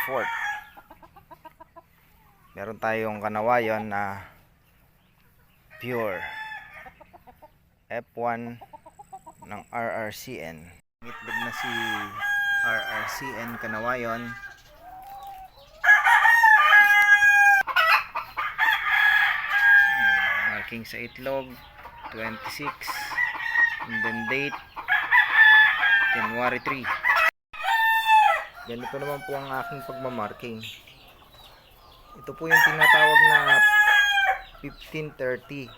effort. Meron tayong kanawayon na pure F1 ng RRCN. Itlog na si RRCN kanawayon. Marking sa itlog 26 and then date January 3. Ganito naman po ang aking pagmamarking. Ito po yung tinatawag na 1530.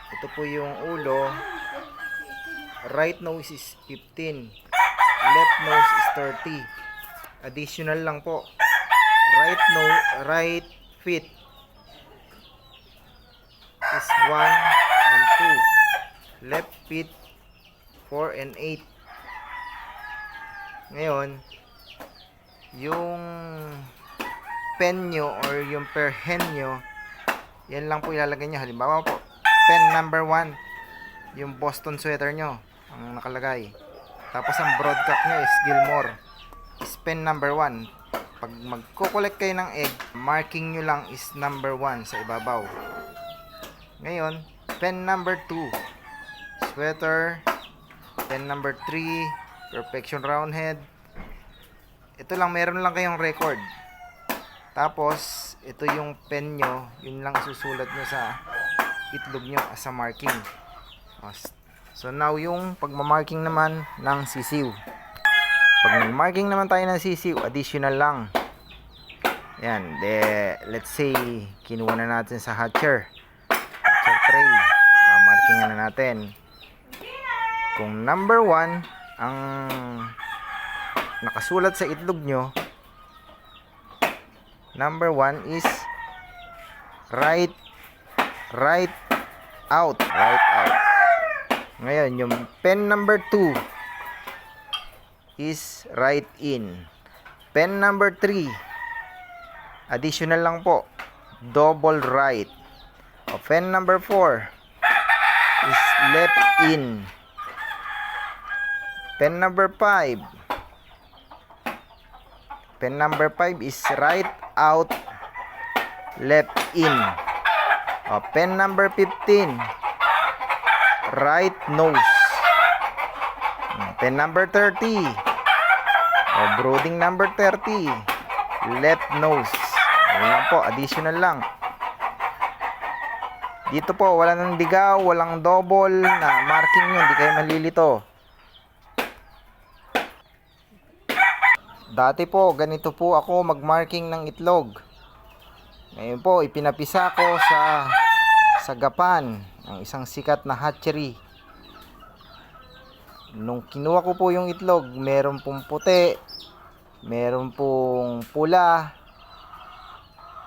Ito po yung ulo. Right nose is 15, left nose is 30. Additional lang po. Right feet is 1 and 2. Left feet 4 and 8. Ngayon, yung pen nyo or yung per hen nyo, yan lang po ilalagay nyo. Halimbawa po, pen number 1, yung Boston sweater nyo ang nakalagay. Tapos ang broadcock nyo is Gilmore, is pen number 1. Pag magko-collect kayo ng egg, marking nyo lang is number 1 sa ibabaw. Ngayon, pen number 2, sweater. Pen number 3, Perfection Roundhead. Ito lang, meron lang kayong record. Tapos, ito yung pen nyo, yun lang isusulat nyo sa itlog nyo as a marking. So now, yung pagmamarking naman ng sisiw. Pag marking naman tayo ng sisiw, additional lang. Yan, let's say, kinuha na natin sa hatcher tray. Mamarkingan na natin. Kung number 1 ang nakasulat sa itlog nyo, number 1 is right out. Ngayon, yung pen number 2 is right in. Pen number 3, additional lang po, double right. O, pen number 4 is left in. Pen number 5. Pen number 5 is right out, left in. O, pen number 15, right nose. Pen number 30. O, brooding number 30, left nose. Ayan lang po, additional lang. Dito po, wala nang bigaw, walang double na marking nyo, hindi kayo malilito. Dati po, ganito po ako magmarking ng itlog. Ngayon po, ipinapisa ko sa sagapan ng isang sikat na hatchery. Nung kinuha ko po yung itlog, meron pong puti, meron pong pula.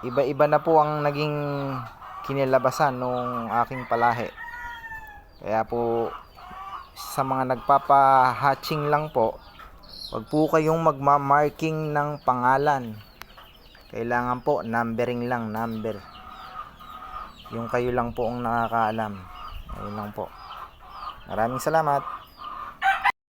Iba-iba na po ang naging kinilabasan nung aking palahi. Kaya po, sa mga nagpapa-hatching lang po, wag po kayong magma-marking ng pangalan. Kailangan po numbering lang, number. Yung kayo lang po ang nakakaalam. Ayun lang po. Maraming salamat.